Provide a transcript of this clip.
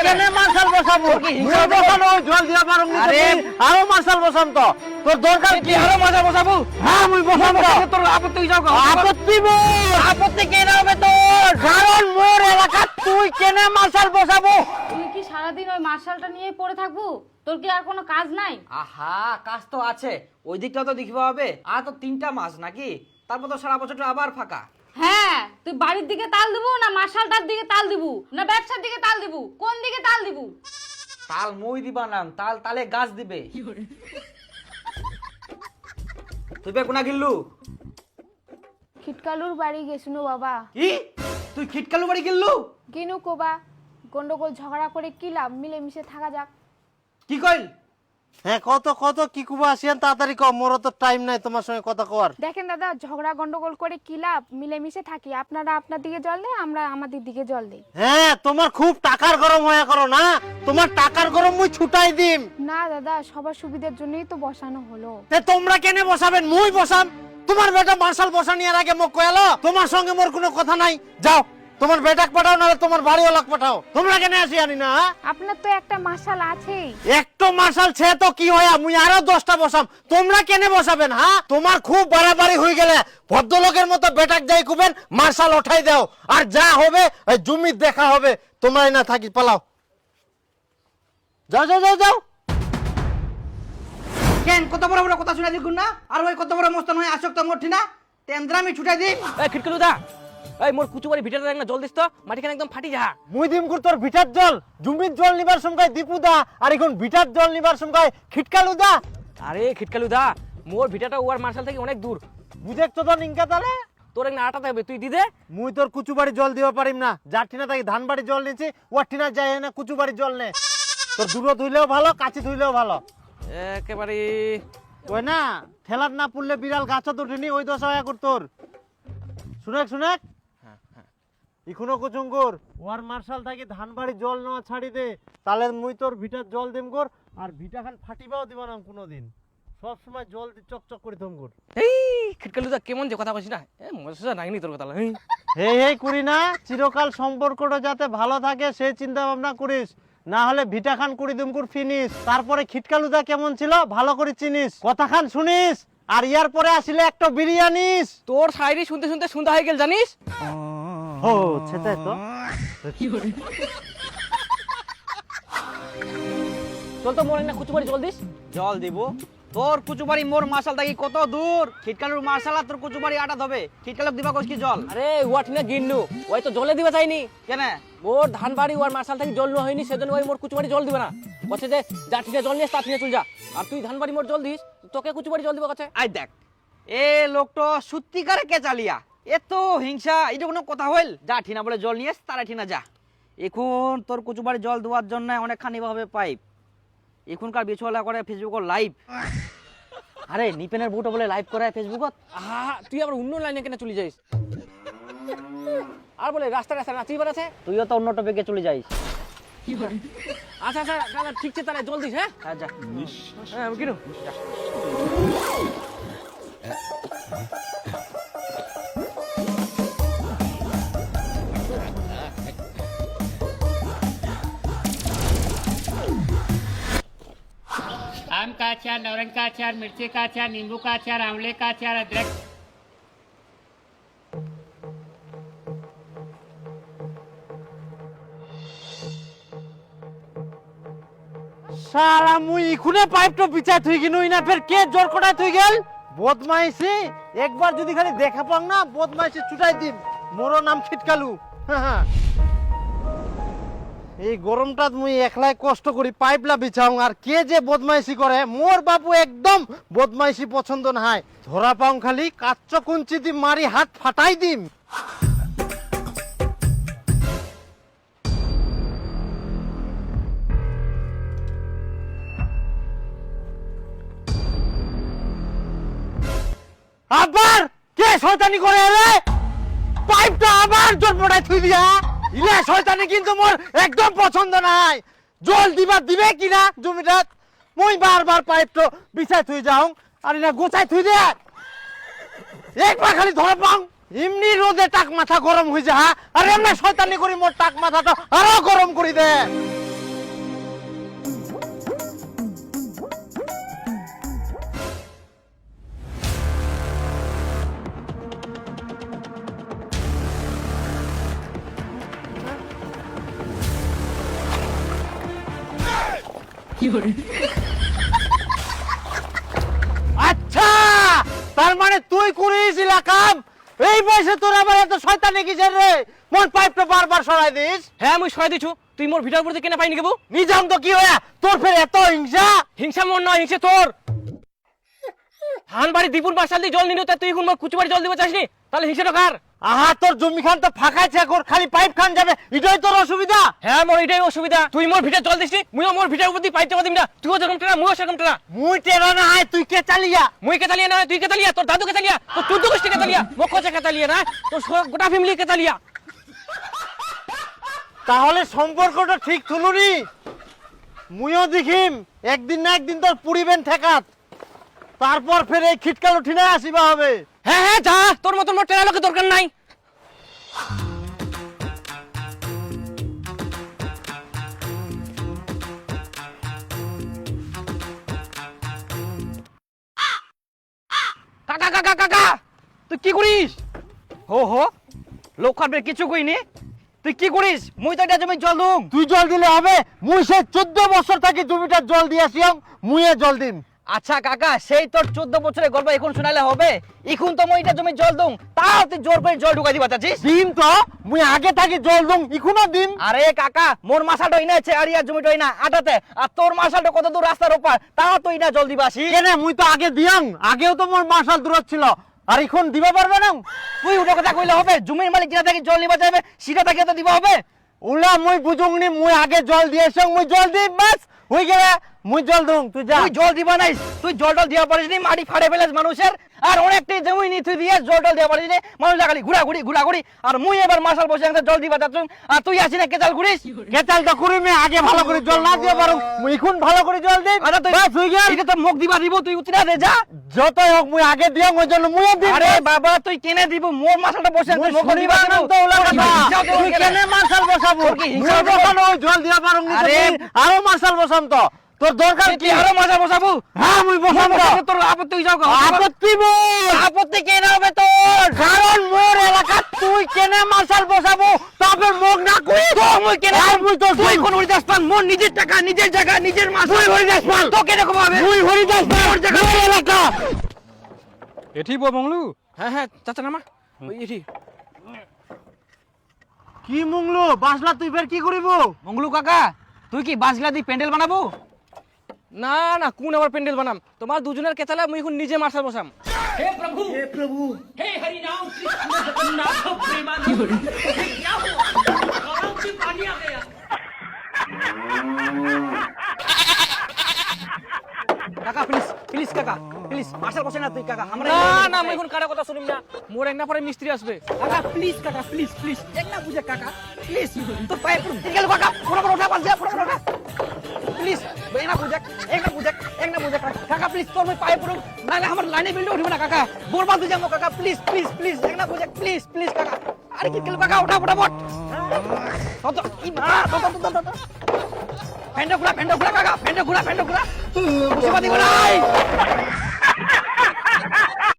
কেনে মার্শাল বসাবো হিংসা বসানো জল দিয়া পারো আরে আরো মার্শাল বসাম তো তোর দরকার কি আরো মজা বসাবো হ্যাঁ মুই বসাম তো তোর আপত্তি যাও আপত্তি মোর আপত্তি কেন হবে তোর কারণ মোর এলাকা তুই কেনে মার্শাল বসাবো তুই কি সারাদিন ওই মার্শালটা নিয়ে পড়ে থাকবো? তোর কি আর কোনো কাজ নাই? আহা কাজ তো আছে ওই দিকটা তো দেখতে হবে আর তো 3টা মাস নাকি তারপর তো সারা বছরটা আবার ফাঁকা হ্যাঁ, তুই বাড়ির দিকে তাল দিবু না মার্শালটার দিকে তাল দিবু না ব্যবসার দিকে তাল দিবু? কোন দিকে তাল দিবু? তাল মই দিবা নাম তাল তালে গাছ দিবে তুই বে কোনা গিল্লু খিটকালুর বাড়ি গেছিনো বাবা। কি তুই খিটকালু বাড়ি গিল্লু কিনু কোবা গন্ডগোল ঝগড়া করে কি লাভ, মিলেমিশে থাকা যাক। কি কইল হ্যাঁ কত কত কি কুবা আসিয়ান তাড়াতাড়ি কম মোর তো টাইম নাই তোমার সঙ্গে কথা কর দেখেন দাদা, ঝগড়া গন্ডগোল করে কি লাভ, মিলেমিশে থাকি। আপনারা আপনার দিকে জল দেয়, আমরা আমাদের দিকে জল দেই। হ্যাঁ তোমার খুব টাকার গরম হয়ে করো না তোমার টাকার গরম মুই ছুটাই দিম না দাদা, সবার সুবিধার জন্যই তো বসানো হলো। তে তোমরা কেনে বসাবেন মুই বসাম তোমার বেটা মার্শাল বসানিয়ার আগে মোক কয়ালো তোমার সঙ্গে মোর কোনো কথা নাই যাও তোমার বেটাক পাঠাও নাহলে তোমার বাড়িওয়ালাক পাঠাও তোমরা কেনে আসি আনি না আপনার তো একটা মার্শাল আছেই। একটো মার্শাল ছে তো কি হয় মুই আরো 10টা বসাম তোমরা কেনে বসাবেন হ্যাঁ তোমার খুব বাড়াবাড়ি হয়ে গেলে ভদ্রলোকের মতো বেটাক যাই কুবেন মার্শাল উঠাই দাও আর যা হবে ওই জমি দেখা হবে তোমরাই না থাকি পালাও যাও যাও যাও যাও কেন কত বড় বড় কথা শুনাই দিগুন না আর ওই কত বড় মস্তান হয়ে আসক্ত মরছি না তেন্দ্রামি ছুটাই দিই এই খিটকালু দা এই মোর কুচুবাড়ি ভিটাটা দেখ না জল দিস তো মাটিখানে একদম ফাটি যা মুই দিম কুর তোর ভিটার জল জমির জল নিবার সময় দীপু দা আর এখন ভিটার জল নিবার সময় খিটকালু দা আরে খিটকালু দা মোর ভিটাটা ওয়ার মার্শাল থেকে অনেক দূর বুঝেছ তো নিঙ্কা তালে তোর এক না আটাতে হবে তুই দি দে মুই তোর কুচুবাড়ি জল দিবা পারিম না যার ঠিনা তাকে ধানবাড়ি জল নিছি ওর ঠিনা যায় না কুচুবাড়ি জল নে তোর দূরে ধুইলেও ভালো কাছে ধুইলেও ভালো একেবারে ওই না ঠেলার না পড়লে বিড়াল গাছত উঠেনি ওই দশা হয়ে কর তোর শুনেক শুনেক ইখুনো কুচুঙ্গুর ওয়ার মার্শাল থাকি ধানবাড়ি জল নেওয়া ছাড়ি দে তাহলে মুই তোর ভিটার জল দিম কর আর ভিটা খান ফাটিবাও দিব না কোনোদিন সব সময় জল দি চকচক করে থমগুর এই খিটকালু দা কেমন যে কথা কইছিস না এ মজা নাইনি তোর কথা হেই হেই হেই করি না চিরকাল সম্পর্কটা যাতে ভালো থাকে সেই চিন্তা ভাবনা করিস না হলে ভিটা খান কুড়ি দুমকুর ফিনিস তারপরে খিটকালুদা কেমন ছিল ভালো করে চিনিস কথা খান শুনিস আর ইয়ার পরে আসিলে একটা বিরিয়ানিস তোর শায়রি শুনতে শুনতে সন্ধ্যা হয়ে গেল জানিস ও সেটাই তো চল তো মোর এক না কুচুবাড়ি জল দিস জল দিব তোর কুচুবাড়ি মোর মার্শাল থাকি কত দূর খিটকালুর মার্শাল আর তোর কুচুবাড়ি আটা হবে খিটকালুক দিবা কইস কি জল আরে ওয়াট না গিন্নু ওই তো জলে দিবা চাইনি কেন মোর ধানবাড়ি ওয়ার মার্শাল থেকে জল নেওয়া হয়নি সেজন্য ওই মোর কুচুবাড়ি জল দিবে না বলছে যে যা ঠিনে জল নিয়ে তা ঠিনে চল যা আর তুই ধানবাড়ি মোর জল দিস তোকে কুচুবাড়ি জল দিবা কাছে আই দেখ এ লোকটো সত্যিকারে কে চালিয়া এত হিংসা এটা কোনো কথা হইল যা ঠিনা বলে জল নিয়ে তারা ঠিনা যা এখন তোর কুচুবাড়ি জল দেওয়ার জন্য অনেকখানি ভাবে পাইপ এখনকার বিছওয়ালা করে ফেসবুক লাইভ আরে নিপেনের বুটো বলে লাইভ করে ফেসবুকত আহা তুই আবার অন্য লাইনে কেন চলে যাইস আর বলে রাস্তা রাস্তা নাচিবার আছে তুইও তো অন্য টপিকে চলে যাইস আচ্ছা আচ্ছা দাদা ঠিক আছে তাহলে জল দিস হ্যাঁ হ্যাঁ যা হ্যাঁ কিনো आम का अचार लौंग का अचार मिर्ची का अचार नींबू का अचार आंवले का अचार अदरक সারা মুই ইখুনে পাইপটো বিছাই থুই গিনুই না ফের কে জোর কটাই থুই গেল বদমাইশি একবার যদি খালি দেখা পাং না বদমাইশি ছুটাই দিম মোর নাম খিটকালু হ্যাঁ এই গরমটাত মুই একলাই কষ্ট করি পাইপলা বিছাও আর কে যে বদমাইশি করে মোর বাবু একদম বদমাইশি পছন্দ নাই ধরা পাও খালি কাচ্চ কুঞ্চি দি মারি হাত ফাটাই দিম আবার কে শয়তানি করে এলে পাইপটা আবার জোর পড়ায় থুই দিয়া ইলে শয়তানি কিন্তু মোর একদম পছন্দ নাই জল দিবা দিবে কিনা জমিটাত মই বারবার পাইপটো বিছাই থুই যাও আর ইনা গোছাই থুই দে একবার খালি ধরে পাও এমনি রোদে টাক মাথা গরম হই যা আর এমনি শয়তানি করি মোর টাক মাথাটা আরো গরম করি দে আচ্ছা, তার মানে তুই করেছিস কাম। এই বয়সে তোর আবার এত শয়তানি কিসের রে? মোর পাইপটা বারবার সরাই দিস। হ্যাঁ মুই সহায় দিছু, তুই মোর ভিটার উপর কেনা পাইনি কেবু? নিজাম তো কি হয়া তোর ফের এত হিংসা? হিংসা মোর নয়, হিংসা তোর। ধান বাড়ি দীপুর মাসাল দিয়ে জল নিল, তা তুই এখন মোর কুচু বাড়ি জল দিবে চাসনি? তাহলে হিংসাটা কার? আহা, তোর জমি খান তো ফাঁকাইছে, এখন খালি পাইপ খান যাবে, এটাই তোর অসুবিধা। হ্যাঁ মোর এটাই অসুবিধা, তুই মোর ভিটার জল দিসনি, মুইও মোর ভিটার উপর দিয়ে পাইপ চাপা দিম না। তুইও যেরকম টেরা মুইও সেরকম টেরা। মুই টেরা না হয় তুই কে চালিয়া? মুই কেতালিয়া না, তুই কেতালিয়া, তোর দাদু কেতালিয়া, তোর চোদ্দ গোষ্ঠী কেতালিয়া, মোক কচা কেতালিয়া না, তোর গোটা ফ্যামিলি কেতালিয়া। তাহলে সম্পর্কটা ঠিক থুলুনি। মুইও দেখিম একদিন না একদিন তোর পুরিবেন ঠেকাত, তারপর ফের এই খিটকাল উঠিনা আসিবা হবে। হ্যাঁ হ্যাঁ যা, তোর মতন মোর টেরা লোকের দরকার নাই। কাকা কাকা কাকা, তুই কি করিস? হো হো, লোক খাবে কিছু কইনি। তুই কি করিস? মুই তো এটা জমি জল দুম। তুই জল দিলে হবে? মুই সে 14 বছর থাকি জমিটা জল দিয়েছি, মুইয়ে জল দিম। আচ্ছা কাকা, সেই তোর 14 বছরের গল্প এখন শোনালে হবে? এখন তো মই এটা জমি জল দুম, তাও তুই জোর করে জল ঢুকাই দিবা চাচ্ছিস? দিম তো, মুই আগে থাকি জল দুম, এখনো দিম। আরে কাকা, মোর মাসাটা ইনা আছে আর ইয়া জমিটা ইনা আটাতে, আর তোর মাসাটা কত দূর রাস্তার ওপার, তাও তুই না জল দিবা আসি? কেনে মুই তো আগে দিয়াম, আগেও তো মোর মাসাল দূরত ছিল, আর এখন দিবা পারবে না? তুই উঠে কথা কইলে হবে? জমির মালিক যেটা থেকে জল নিবা যাবে সেটা থেকে তো দিবা হবে। উলা মুই বুঝুংনি, মুই আগে জল দিয়েছি, মুই জল দিম, বাস হই গেলে মুই জল দুম। তুই যা। তুই জল দিবা নাই, তুই জল টল দিয়া পারিস নি, মাটি ফাড়ে ফেলেছ মানুষের, আর অনেকটাই জমি নি তুই দিয়ে জল টল দিয়া পারিস নি, মানুষ খালি ঘুরাঘুরি। আর মুই এবার মাসাল বসে একটা জল দিবা চাচ্ছুম, আর তুই আসি না কেচাল ঘুরিস। কেচাল তো করি মে, আগে ভালো করে জল না দিয়ে পারুম, মুই এখন ভালো করে জল দিম। আরে তুই বাস হই গেল। এটা তো মুখ দিবা দিব, তুই উতরা দে যা। যতই হোক মুই আগে দিয়াম, ওই জন্য মুইও দিম। আরে বাবা, তুই কেনে দিব? মোর মাসালটা বসে মুই মুখ দিবা শুনিবা দিব তো ওলা কথা। তুই কেনে মাসাল বসাবো? তোর কি হিংসা মুই হবে? বসানো ওই জল দিয়া পারুম নি, আরে আরো মাসাল বসাম তো। তোর দরকার কি? তুই আরো মজা বসাবো? হ্যাঁ মুই বসাম তো। তোর আপত্তি যাও। আপত্তি মোর। আপত্তি কেন হবে তোর? কারণ মোর এলাকা তুই কেনে মাসাল বসাবো, তবে মুখ না কই তো মুই কেনে। আর মুই তো তুই কোন হরিদাস পান? মোর নিজের টাকা, নিজের জায়গা, নিজের মাস। তুই হরিদাস পাল। তো কেন কম হবে? মুই হরিদাস পাল, মোর জায়গা, মোর এলাকা। এটি বো মংলু? হ্যাঁ হ্যাঁ চাচা নামা ওই এটি। কি মুংলু বাসলা, তুই ফের কি করিব? মঙ্গলু কাকা, তুই কি বাজলা দি প্যান্ডেল বানাবো? না না, কোন আবার প্যান্ডেল বানাম? তোমার দুজনের কেতালা মুই এখন নিজে মার্শাল বসাম। কাকা প্লিজ প্লিজ, কাকা প্লিজ, মার্শাল বসে না তুই কাকা। আমরা না না, মুই এখন কারা কথা শুনিম না, মোর এক না পরে মিস্ত্রি আসবে। কাকা প্লিজ, কাকা প্লিজ প্লিজ, এক না বুঝে কাকা প্লিজ, তোর পায়ে পড়ুন গেল কাকা, পুরো ওঠা পাঁচ যা, পুরো ওঠা প্লিজ, এক না বুঝে, এক না বুঝে, এক না বুঝে কাকা প্লিজ, তোর পায়ে পড়ুন, নাহলে আমার লাইনে বিল্ডে উঠবে না কাকা, বরবাদ হয়ে যাবো কাকা, প্লিজ প্লিজ প্লিজ, এক না বুঝে, প্লিজ প্লিজ কাকা। আরে কি গেল কাকা, ওঠা ফটাফট। ফ্যানটা ঘুরা কাকা, ফ্যানটা ঘুরা, মুসিবাদি ঘুরাই।